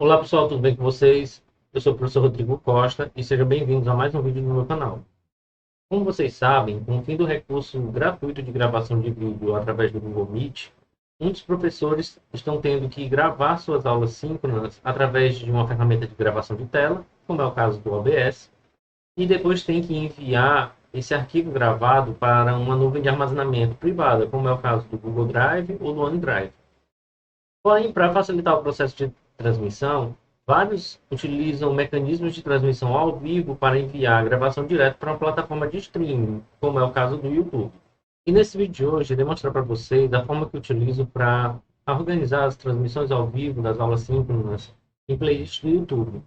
Olá pessoal, tudo bem com vocês? Eu sou o professor Rodrigo Costa e sejam bem-vindos a mais um vídeo no meu canal. Como vocês sabem, com o fim do recurso gratuito de gravação de vídeo através do Google Meet, muitos professores estão tendo que gravar suas aulas síncronas através de uma ferramenta de gravação de tela, como é o caso do OBS, e depois tem que enviar esse arquivo gravado para uma nuvem de armazenamento privada, como é o caso do Google Drive ou do OneDrive. Porém, para facilitar o processo de transmissão, vários utilizam mecanismos de transmissão ao vivo para enviar a gravação direto para uma plataforma de streaming, como é o caso do YouTube. E nesse vídeo de hoje, eu vou mostrar para vocês a forma que eu utilizo para organizar as transmissões ao vivo das aulas síncronas em playlist do YouTube,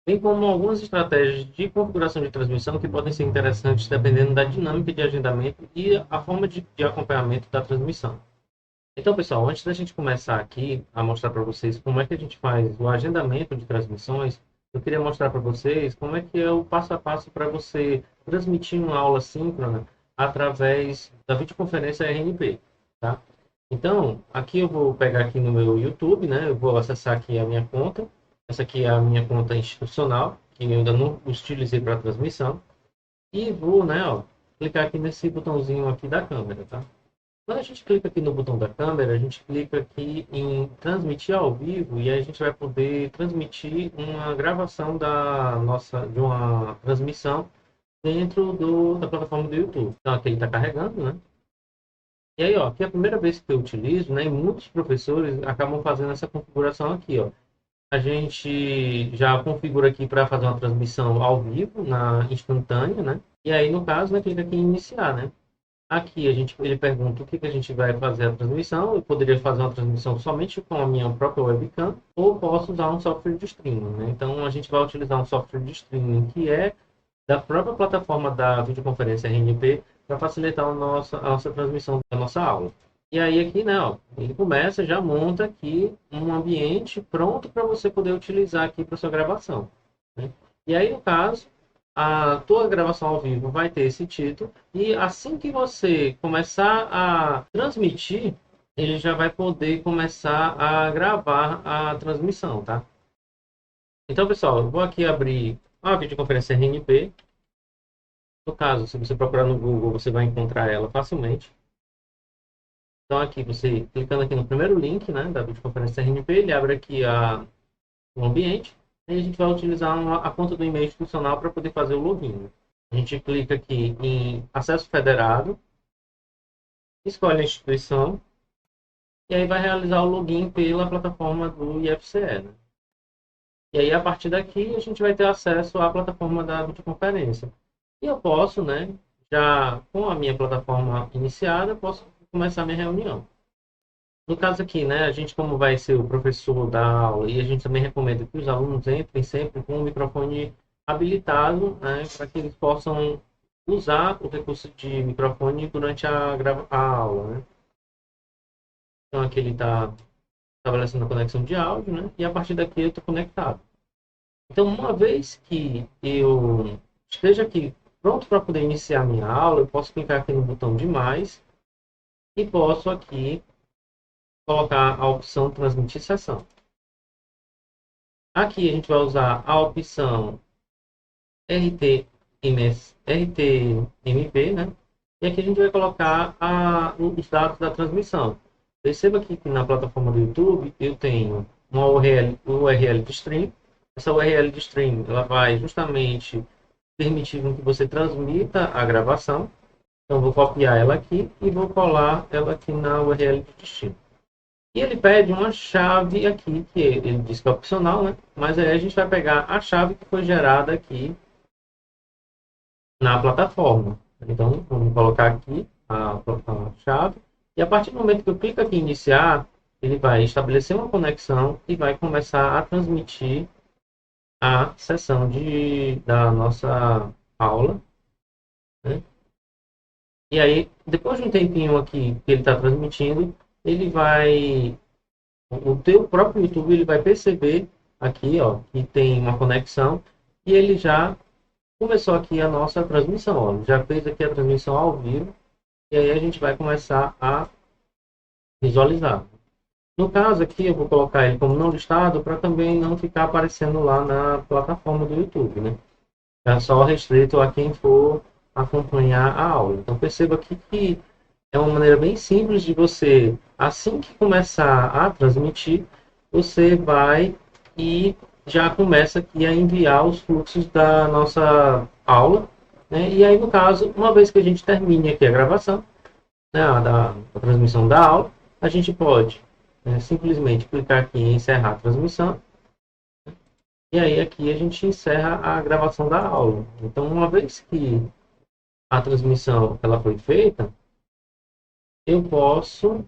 bem como algumas estratégias de configuração de transmissão que podem ser interessantes dependendo da dinâmica de agendamento e a forma de acompanhamento da transmissão. Então, pessoal, antes da gente começar aqui a mostrar para vocês como é que a gente faz o agendamento de transmissões, eu queria mostrar para vocês como é que é o passo a passo para você transmitir uma aula síncrona através da videoconferência RNP, tá? Então, aqui eu vou pegar aqui no meu YouTube, né? Eu vou acessar aqui a minha conta. Essa aqui é a minha conta institucional, que eu ainda não utilizei para transmissão. E vou, né, ó, clicar aqui nesse botãozinho aqui da câmera, tá? Quando a gente clica aqui no botão da câmera, a gente clica aqui em transmitir ao vivo e aí a gente vai poder transmitir uma gravação de uma transmissão dentro da plataforma do YouTube. Então aqui ele está carregando, né? E aí, ó, aqui é a primeira vez que eu utilizo, né? E muitos professores acabam fazendo essa configuração aqui, ó. A gente já configura aqui para fazer uma transmissão ao vivo, na instantânea, né? E aí, no caso, né, clica aqui em iniciar, né? Aqui ele pergunta o que a gente vai fazer a transmissão. Eu poderia fazer uma transmissão somente com a minha própria webcam ou posso usar um software de streaming, né? Então a gente vai utilizar um software de streaming que é da própria plataforma da videoconferência RNP para facilitar a nossa transmissão da nossa aula. E aí aqui, né, ó, ele começa, já monta aqui um ambiente pronto para você poder utilizar aqui para sua gravação, né? E aí, no caso, a tua gravação ao vivo vai ter esse título e assim que você começar a transmitir, ele já vai poder começar a gravar a transmissão, tá? Então, pessoal, eu vou aqui abrir a videoconferência RNP. No caso, se você procurar no Google, você vai encontrar ela facilmente. Então, aqui, você clicando aqui no primeiro link, né, da videoconferência RNP, ele abre aqui o ambiente. E a gente vai utilizar a conta do e-mail institucional para poder fazer o login. A gente clica aqui em acesso federado, escolhe a instituição e aí vai realizar o login pela plataforma do IFCE, né? E aí, a partir daqui, a gente vai ter acesso à plataforma da videoconferência. E eu posso, né, já com a minha plataforma iniciada, posso começar a minha reunião. No caso aqui, né, a gente como vai ser o professor da aula e a gente também recomenda que os alunos entrem sempre com o microfone habilitado, né, para que eles possam usar o recurso de microfone durante a aula, né? Então aqui ele está estabelecendo a conexão de áudio, né, e a partir daqui eu estou conectado. Então uma vez que eu esteja aqui pronto para poder iniciar a minha aula, eu posso clicar aqui no botão de mais e posso aqui colocar a opção transmitir sessão. Aqui a gente vai usar a opção RTMP, né? E aqui a gente vai colocar os dados da transmissão. Perceba que na plataforma do YouTube eu tenho uma URL de stream. Essa URL de stream ela vai justamente permitir que você transmita a gravação. Então vou copiar ela aqui e vou colar ela aqui na URL de destino. E ele pede uma chave aqui, que ele diz que é opcional, né? Mas aí a gente vai pegar a chave que foi gerada aqui na plataforma. Então, vamos colocar aqui a chave. E a partir do momento que eu clico aqui em iniciar, ele vai estabelecer uma conexão e vai começar a transmitir a sessão da nossa aula, né? E aí, depois de um tempinho aqui que ele está transmitindo, ele vai o teu próprio YouTube ele vai perceber aqui, ó, que tem uma conexão e ele já começou aqui a nossa transmissão, ó, já fez aqui a transmissão ao vivo e aí a gente vai começar a visualizar. No caso aqui, eu vou colocar ele como não listado para também não ficar aparecendo lá na plataforma do YouTube, né? É só restrito a quem for acompanhar a aula. Então, perceba aqui que é uma maneira bem simples de você, assim que começar a transmitir, você vai e já começa aqui a enviar os fluxos da nossa aula, né? E aí, no caso, uma vez que a gente termine aqui a gravação, né, da transmissão da aula, a gente pode, né, simplesmente clicar aqui em encerrar a transmissão, e aí aqui a gente encerra a gravação da aula. Então, uma vez que a transmissão ela foi feita, eu posso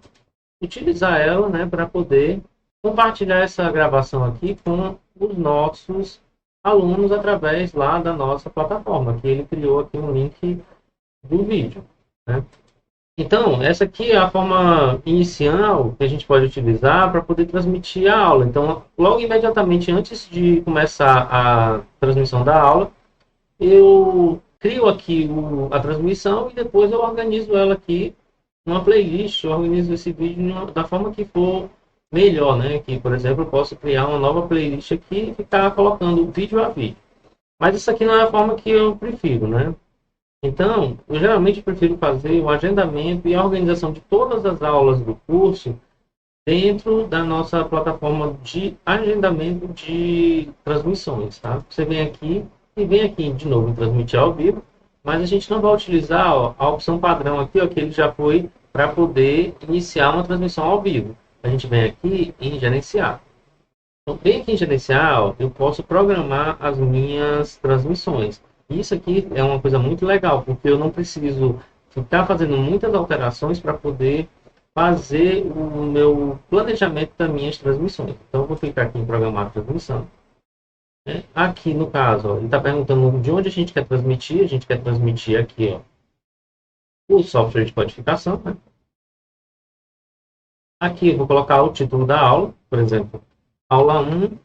utilizar ela, né, para poder compartilhar essa gravação aqui com os nossos alunos através lá da nossa plataforma, que ele criou aqui um link do vídeo, né? Então, essa aqui é a forma inicial que a gente pode utilizar para poder transmitir a aula. Então, logo imediatamente antes de começar a transmissão da aula, eu crio aqui a transmissão e depois eu organizo ela aqui numa playlist, eu organizo esse vídeo da forma que for melhor, né? Que, por exemplo, eu posso criar uma nova playlist aqui e ficar colocando vídeo a vídeo. Mas isso aqui não é a forma que eu prefiro, né? Então, eu geralmente prefiro fazer o agendamento e a organização de todas as aulas do curso dentro da nossa plataforma de agendamento de transmissões, tá? Você vem aqui e vem aqui de novo em transmitir ao vivo, mas a gente não vai utilizar, ó, a opção padrão aqui, ó, que ele já foi para poder iniciar uma transmissão ao vivo. A gente vem aqui em gerenciar. Então, bem aqui em gerenciar, ó, eu posso programar as minhas transmissões. Isso aqui é uma coisa muito legal, porque eu não preciso ficar fazendo muitas alterações para poder fazer o meu planejamento das minhas transmissões. Então, eu vou clicar aqui em programar a transmissão, né? Aqui, no caso, ó, ele está perguntando de onde a gente quer transmitir. A gente quer transmitir aqui, ó, o software de codificação, né? Aqui eu vou colocar o título da aula, por exemplo, aula 1.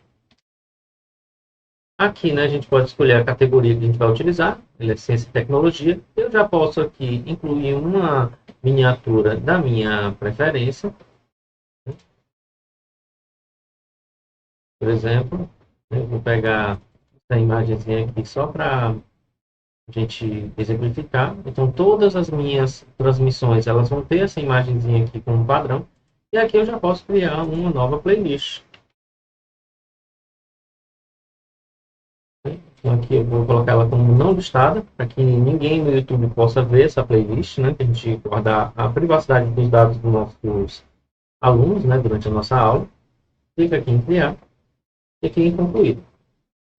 Aqui, né, a gente pode escolher a categoria que a gente vai utilizar, ele é ciência e tecnologia. Eu já posso aqui incluir uma miniatura da minha preferência. Por exemplo, eu vou pegar essa imagenzinha aqui só para a gente exemplificar. Então, todas as minhas transmissões, elas vão ter essa imagenzinha aqui como padrão. E aqui eu já posso criar uma nova playlist. Então, aqui eu vou colocar ela como não listada, para que ninguém no YouTube possa ver essa playlist, né? Que a gente guardar a privacidade dos dados dos nossos alunos, né? Durante a nossa aula. Clica aqui em criar e aqui em concluir.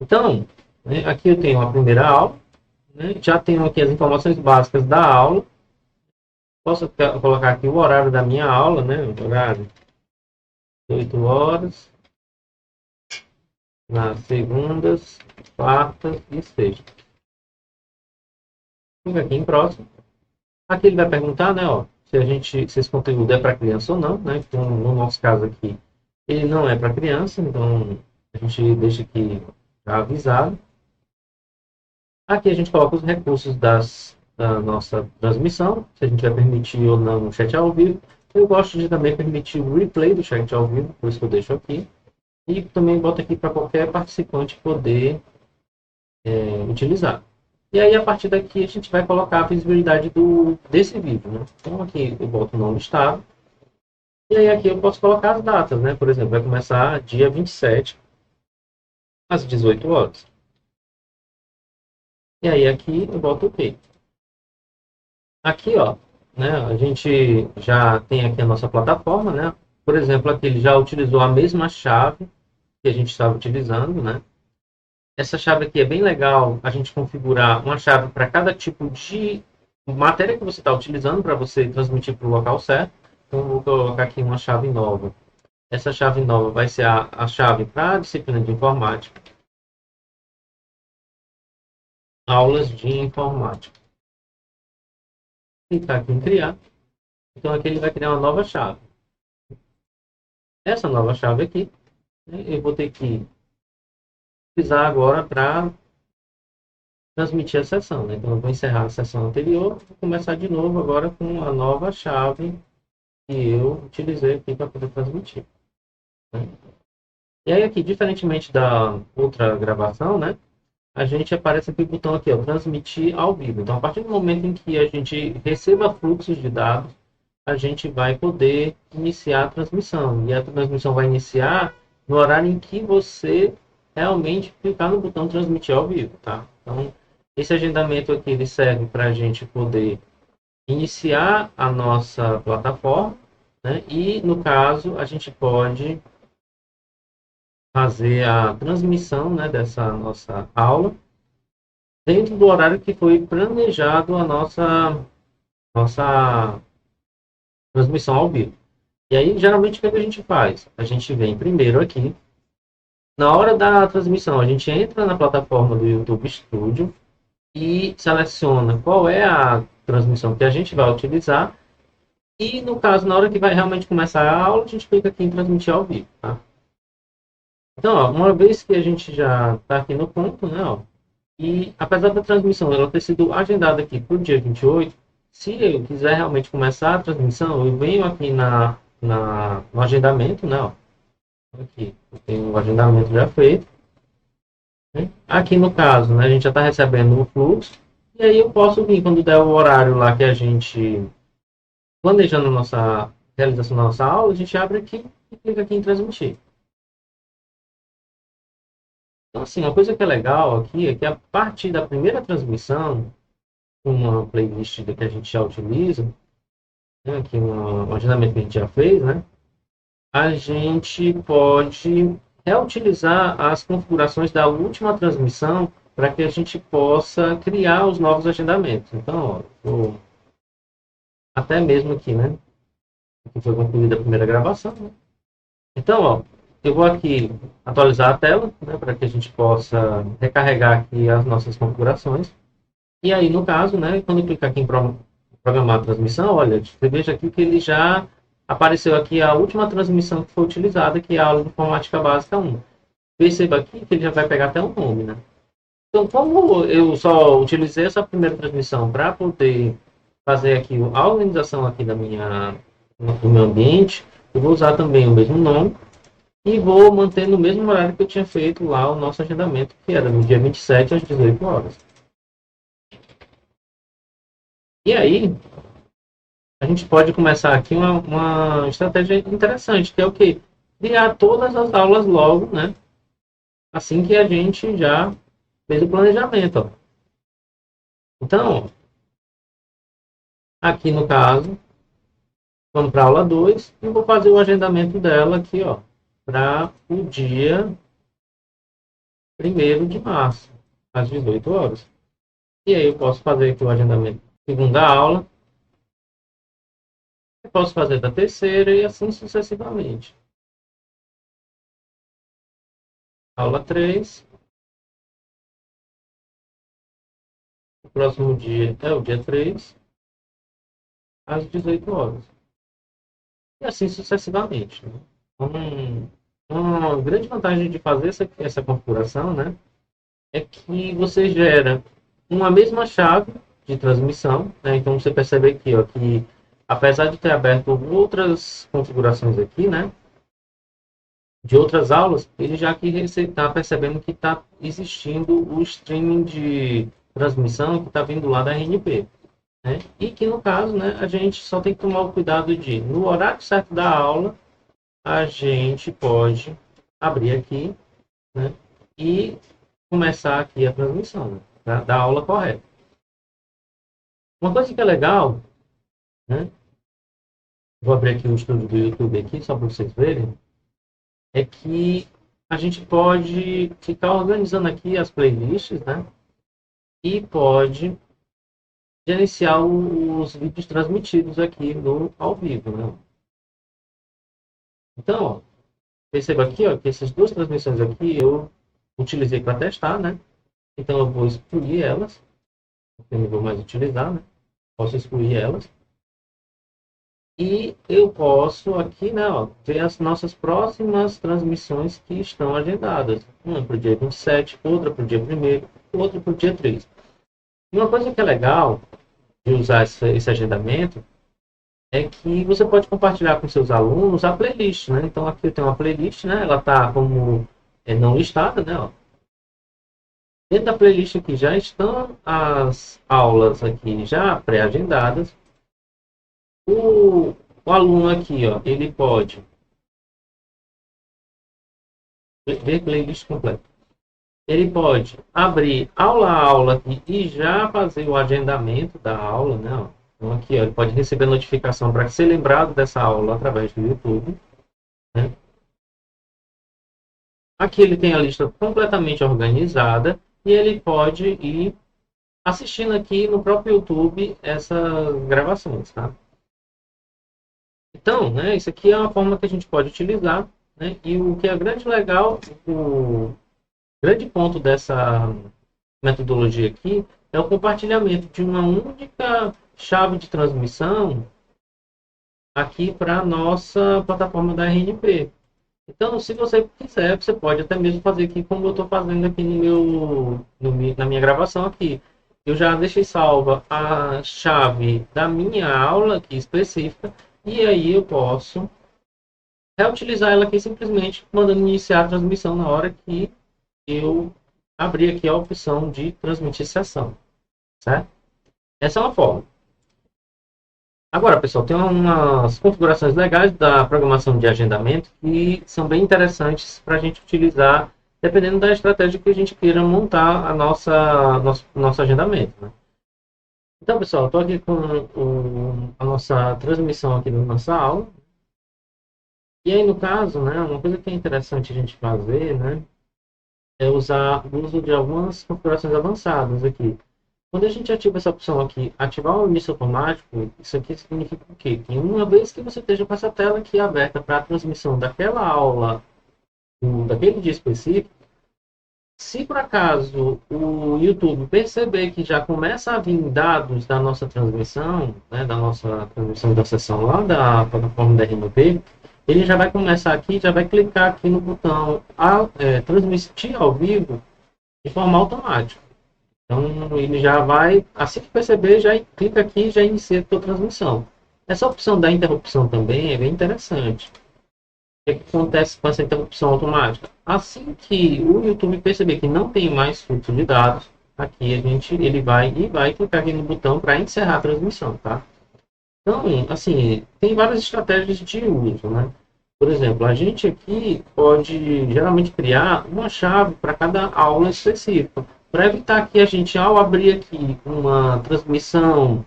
Então, né, aqui eu tenho a primeira aula, né? Já tenho aqui as informações básicas da aula. Posso colocar aqui o horário da minha aula, né? O horário 8 horas, nas segundas, quartas e sextas. Clica aqui em próximo. Aqui ele vai perguntar, né, ó, se esse conteúdo é para criança ou não, né? Então, no nosso caso aqui, ele não é para criança, então a gente deixa aqui já avisado. Aqui a gente coloca os recursos da nossa transmissão, se a gente vai permitir ou não o chat ao vivo. Eu gosto de também permitir o replay do chat ao vivo, por isso que eu deixo aqui. E também boto aqui para qualquer participante poder utilizar. E aí, a partir daqui, a gente vai colocar a visibilidade desse vídeo, né? Então, aqui eu boto o nome estado. E aí, aqui eu posso colocar as datas, né? Por exemplo, vai começar dia 27, às 18 horas. E aí, aqui eu boto OK. Aqui, ó, né? A gente já tem aqui a nossa plataforma, né? Por exemplo, aqui ele já utilizou a mesma chave que a gente estava utilizando, né? Essa chave aqui é bem legal, a gente configurar uma chave para cada tipo de matéria que você está utilizando para você transmitir para o local certo. Então, eu vou colocar aqui uma chave nova. Essa chave nova vai ser a chave para a disciplina de informática. Aulas de informática. Clicar aqui em criar. Então, aqui ele vai criar uma nova chave. Essa nova chave aqui, né, eu vou ter que utilizar agora para transmitir a sessão, né? Então eu vou encerrar a sessão anterior, vou começar de novo agora com a nova chave que eu utilizei aqui para poder transmitir. E aí aqui, diferentemente da outra gravação, né? A gente aparece aqui o botão aqui, ó, transmitir ao vivo. Então, a partir do momento em que a gente receba fluxos de dados, a gente vai poder iniciar a transmissão. E a transmissão vai iniciar no horário em que você realmente clicar no botão transmitir ao vivo, tá? Então, esse agendamento aqui ele serve para a gente poder iniciar a nossa plataforma, né? E, no caso, a gente pode fazer a transmissão, né, dessa nossa aula dentro do horário que foi planejado a nossa transmissão ao vivo. E aí, geralmente, o que a gente faz? A gente vem primeiro aqui, na hora da transmissão, a gente entra na plataforma do YouTube Studio e seleciona qual é a transmissão que a gente vai utilizar. E, no caso, na hora que vai realmente começar a aula, a gente clica aqui em transmitir ao vivo, tá? Então, ó, uma vez que a gente já está aqui no ponto, né, ó, e apesar da transmissão ela ter sido agendada aqui para o dia 28, se eu quiser realmente começar a transmissão, eu venho aqui no agendamento, né, ó, aqui, eu tenho o agendamento já feito, né? Aqui no caso, né, a gente já está recebendo o fluxo, e aí eu posso vir, quando der o horário lá que a gente, planejando a nossa realização da nossa aula, a gente abre aqui e clica aqui em transmitir. Então, assim, uma coisa que é legal aqui é que a partir da primeira transmissão, uma playlist que a gente já utiliza, né, aqui um agendamento que a gente já fez, né, a gente pode reutilizar as configurações da última transmissão para que a gente possa criar os novos agendamentos. Então, ó, até mesmo aqui, né, aqui foi concluída a primeira gravação, né? Então, ó, eu vou aqui atualizar a tela, né, para que a gente possa recarregar aqui as nossas configurações. E aí, no caso, né, quando eu clicar aqui em programar a transmissão, olha, você veja aqui que ele já apareceu aqui a última transmissão que foi utilizada, que é a aula de informática básica 1. Perceba aqui que ele já vai pegar até o nome, né? Então, como eu só utilizei essa primeira transmissão para poder fazer aqui a organização aqui do meu ambiente, eu vou usar também o mesmo nome e vou manter no mesmo horário que eu tinha feito lá o nosso agendamento, que era no dia 27 às 18 horas. E aí, a gente pode começar aqui uma estratégia interessante, que é o quê? Criar todas as aulas logo, né? Assim que a gente já fez o planejamento, ó. Então, aqui no caso, vamos para a aula 2 e vou fazer o agendamento dela aqui, ó, para o dia 1º de março, às 18 horas. E aí eu posso fazer aqui o agendamento da segunda aula, eu posso fazer da terceira e assim sucessivamente. Aula 3. O próximo dia é o dia 3, às 18 horas. E assim sucessivamente, né? Uma grande vantagem de fazer essa configuração, né, é que você gera uma mesma chave de transmissão, né? Então você percebe aqui, ó, que apesar de ter aberto outras configurações aqui, né, de outras aulas, ele já que está percebendo que está existindo o streaming de transmissão que está vindo lá da RNP. Né? E que, no caso, né, a gente só tem que tomar o cuidado de, no horário certo da aula, a gente pode abrir aqui, né, e começar aqui a transmissão, né, da aula correta. Uma coisa que é legal, né, vou abrir aqui o estúdio do YouTube aqui, só para vocês verem, é que a gente pode ficar organizando aqui as playlists, né, e pode gerenciar os vídeos transmitidos aqui no ao vivo, né? Então, ó, perceba aqui, ó, que essas duas transmissões aqui eu utilizei para testar, né? Então eu vou excluir elas, porque eu não vou mais utilizar, né? Posso excluir elas. E eu posso aqui, né, ó, ver as nossas próximas transmissões que estão agendadas. Uma para o dia 27, outra para o dia 1º, outra para o dia 3. E uma coisa que é legal de usar esse agendamento é que você pode compartilhar com seus alunos a playlist, né? Então aqui eu tenho uma playlist, né? Ela está como não listada, né? Ó. Dentro da playlist aqui já estão as aulas aqui já pré-agendadas. O aluno aqui, ó, ele pode ver playlist completa. Ele pode abrir aula a aula aqui e já fazer o agendamento da aula, né? Ó. Então aqui, ó, ele pode receber notificação para ser lembrado dessa aula através do YouTube, né? Aqui ele tem a lista completamente organizada e ele pode ir assistindo aqui no próprio YouTube essas gravações, tá? Então, né, isso aqui é uma forma que a gente pode utilizar, né? E o que é grande legal, o grande ponto dessa metodologia aqui é o compartilhamento de uma única chave de transmissão aqui para a nossa plataforma da RNP. Então, se você quiser, você pode até mesmo fazer aqui como eu estou fazendo aqui na minha gravação aqui. Eu já deixei salva a chave da minha aula aqui específica e aí eu posso reutilizar ela aqui simplesmente mandando iniciar a transmissão na hora que eu abrir aqui a opção de transmitir sessão, certo? Essa é uma forma. Agora, pessoal, tem umas configurações legais da programação de agendamento que são bem interessantes para a gente utilizar, dependendo da estratégia que a gente queira montar nosso agendamento. Né? Então, pessoal, estou aqui com a nossa transmissão aqui da nossa aula. E aí, no caso, né, uma coisa que é interessante a gente fazer, né, é usar o uso de algumas configurações avançadas aqui. Quando a gente ativa essa opção aqui, ativar o início automático, isso aqui significa o quê? Que uma vez que você esteja com essa tela aqui aberta para a transmissão daquela aula, daquele dia específico, se por acaso o YouTube perceber que já começa a vir dados da nossa transmissão, né, da nossa transmissão da sessão lá da plataforma da RMP, ele já vai começar aqui, já vai clicar aqui no botão transmitir ao vivo de forma automática. Então, ele já vai, assim que perceber, já clica aqui e já inicia a sua transmissão. Essa opção da interrupção também é bem interessante. O que acontece com essa interrupção automática? Assim que o YouTube perceber que não tem mais fluxo de dados, aqui ele vai clicar aqui no botão para encerrar a transmissão, tá? Então, assim, tem várias estratégias de uso, né? Por exemplo, a gente aqui pode geralmente criar uma chave para cada aula específica, para evitar que a gente, ao abrir aqui uma transmissão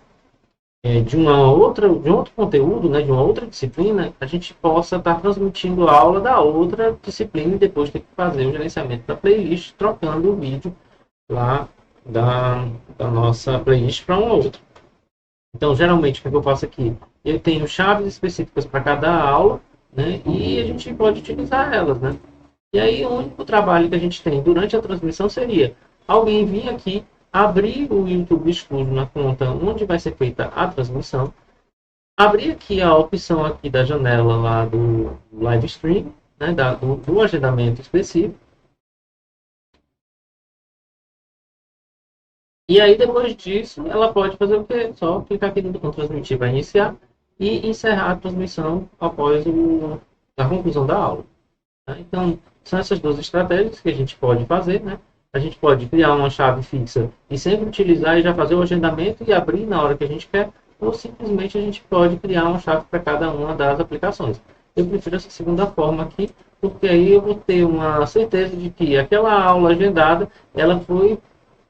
de um outro conteúdo, né, de uma outra disciplina, a gente possa estar transmitindo a aula da outra disciplina e depois ter que fazer o gerenciamento da playlist, trocando o vídeo lá da nossa playlist para uma outra. Então, geralmente, o que eu faço aqui? Eu tenho chaves específicas para cada aula, né, e a gente pode utilizar elas, né? E aí, o único trabalho que a gente tem durante a transmissão seria alguém vir aqui, abrir o YouTube Studio na conta onde vai ser feita a transmissão, abrir aqui a opção aqui da janela lá do live stream, né, do agendamento específico. E aí, depois disso, ela pode fazer o quê? Só clicar aqui no botão transmitir para iniciar e encerrar a transmissão após a conclusão da aula. Tá? Então, são essas duas estratégias que a gente pode fazer, né? A gente pode criar uma chave fixa e sempre utilizar e já fazer o agendamento e abrir na hora que a gente quer, ou simplesmente a gente pode criar uma chave para cada uma das aplicações. Eu prefiro essa segunda forma aqui, porque aí eu vou ter uma certeza de que aquela aula agendada, ela foi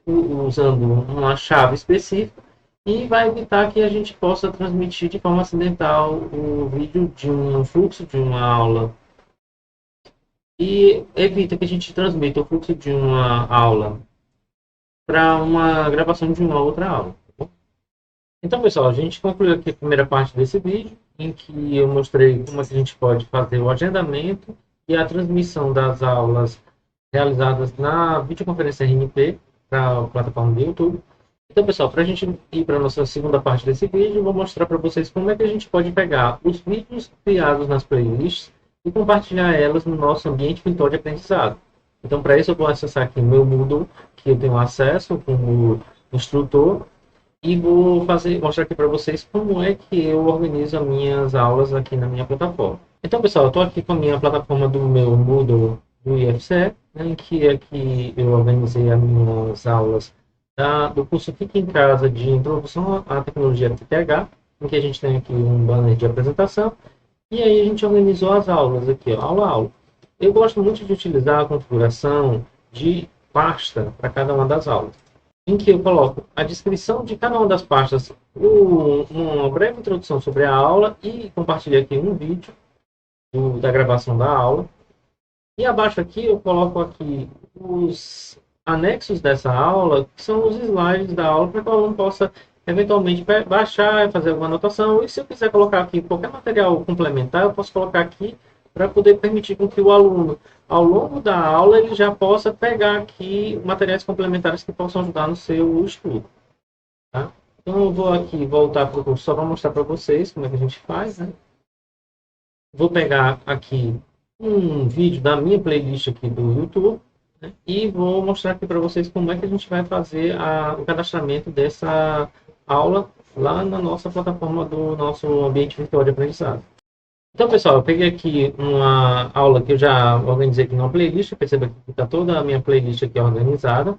usando uma chave específica e vai evitar que a gente possa transmitir de forma acidental o vídeo de um fluxo de uma aula e evita que a gente transmita o fluxo de uma aula para uma gravação de uma outra aula. Então, pessoal, a gente concluiu aqui a primeira parte desse vídeo, em que eu mostrei como é que a gente pode fazer o agendamento e a transmissão das aulas realizadas na videoconferência RNP para a plataforma do YouTube. Então, pessoal, para a gente ir para a nossa segunda parte desse vídeo, eu vou mostrar para vocês como é que a gente pode pegar os vídeos criados nas playlists e compartilhar elas no nosso ambiente virtual de aprendizado. Então, para isso, eu vou acessar aqui o meu Moodle, que eu tenho acesso como instrutor, e vou mostrar aqui para vocês como é que eu organizo as minhas aulas aqui na minha plataforma. Então, pessoal, eu estou aqui com a minha plataforma do meu Moodle do IFCE, né, em que aqui eu organizei as minhas aulas do curso Fique em Casa de Introdução à Tecnologia FTTH, em que a gente tem aqui um banner de apresentação, e aí a gente organizou as aulas aqui, ó, aula a aula. Eu gosto muito de utilizar a configuração de pasta para cada uma das aulas, em que eu coloco a descrição de cada uma das pastas, uma breve introdução sobre a aula e compartilho aqui um vídeo da gravação da aula. E abaixo aqui eu coloco aqui os anexos dessa aula, que são os slides da aula, para que o aluno possa eventualmente baixar, fazer alguma anotação. E se eu quiser colocar aqui qualquer material complementar, eu posso colocar aqui para poder permitir com que o aluno, ao longo da aula, ele já possa pegar aqui materiais complementares que possam ajudar no seu estudo. Tá? Então eu vou aqui voltar para o curso só para mostrar para vocês como é que a gente faz, né? Vou pegar aqui um vídeo da minha playlist aqui do YouTube, né, e vou mostrar aqui para vocês como é que a gente vai fazer o cadastramento dessa aula lá na nossa plataforma do nosso ambiente virtual de aprendizado. Então, pessoal, eu peguei aqui uma aula que eu já organizei aqui numa playlist. Perceba que está toda a minha playlist aqui organizada.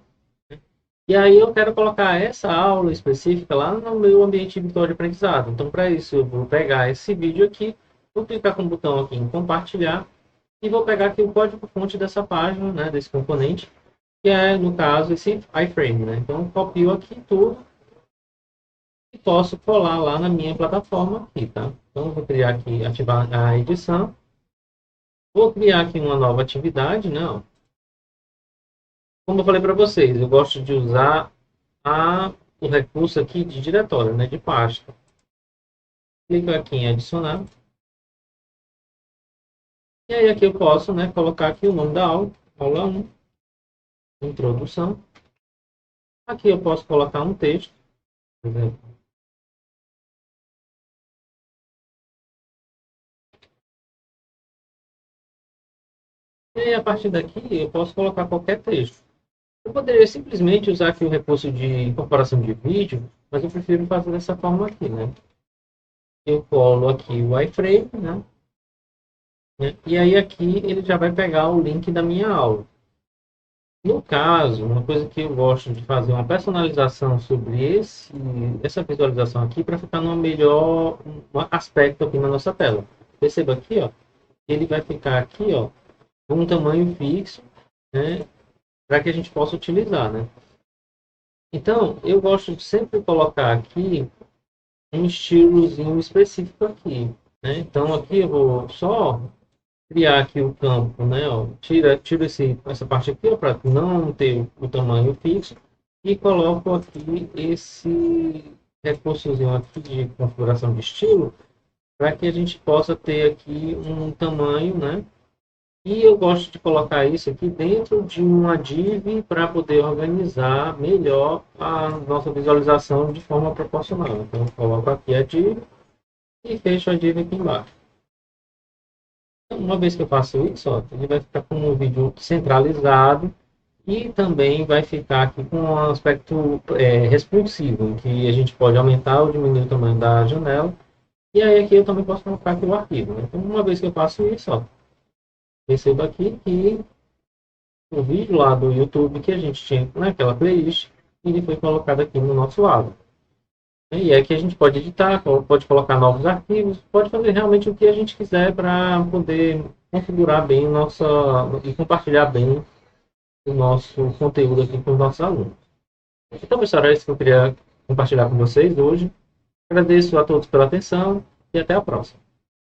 E aí eu quero colocar essa aula específica lá no meu ambiente virtual de aprendizado. Então, para isso, eu vou pegar esse vídeo aqui, vou clicar com o botão aqui em compartilhar e vou pegar aqui o código-fonte dessa página, né, desse componente, que é, no caso, esse iframe, né? Então, copio aqui tudo e posso colar lá na minha plataforma aqui, tá? Então, vou criar aqui, ativar a edição. Vou criar aqui uma nova atividade, né? Ó. Como eu falei para vocês, eu gosto de usar o recurso aqui de diretório, né, de pasta. Clico aqui em adicionar. E aí aqui eu posso, né, colocar aqui o nome da aula, aula 1, introdução. Aqui eu posso colocar um texto, por exemplo. E aí, a partir daqui eu posso colocar qualquer texto. Eu poderia simplesmente usar aqui o recurso de incorporação de vídeo, mas eu prefiro fazer dessa forma aqui, né? Eu colo aqui o iframe, né? E aí aqui ele já vai pegar o link da minha aula. No caso, uma coisa que eu gosto de fazer uma personalização sobre essa visualização aqui para ficar no melhor aspecto aqui na nossa tela. Perceba aqui, ó, ele vai ficar aqui, ó, com um tamanho fixo, né, para que a gente possa utilizar, né? Então, eu gosto de sempre colocar aqui um estilozinho específico aqui, né? Então, aqui eu vou só criar aqui o campo, né? Ó, tiro essa parte aqui para não ter o tamanho fixo e coloco aqui esse recursozinho aqui de configuração de estilo para que a gente possa ter aqui um tamanho, né? E eu gosto de colocar isso aqui dentro de uma div para poder organizar melhor a nossa visualização de forma proporcional. Então, eu coloco aqui a div e fecho a div aqui embaixo. Uma vez que eu faço isso, ó, ele vai ficar com um vídeo centralizado e também vai ficar aqui com um aspecto responsivo, em que a gente pode aumentar ou diminuir o tamanho da janela. E aí aqui eu também posso colocar aqui o arquivo, né? Então, uma vez que eu faço isso, ó, perceba aqui que o vídeo lá do YouTube que a gente tinha naquela playlist, ele foi colocado aqui no nosso lado. E aqui a gente pode editar, pode colocar novos arquivos, pode fazer realmente o que a gente quiser para poder configurar bem e compartilhar bem o nosso conteúdo aqui com os nossos alunos. Então, pessoal, é isso que eu queria compartilhar com vocês hoje. Agradeço a todos pela atenção e até a próxima.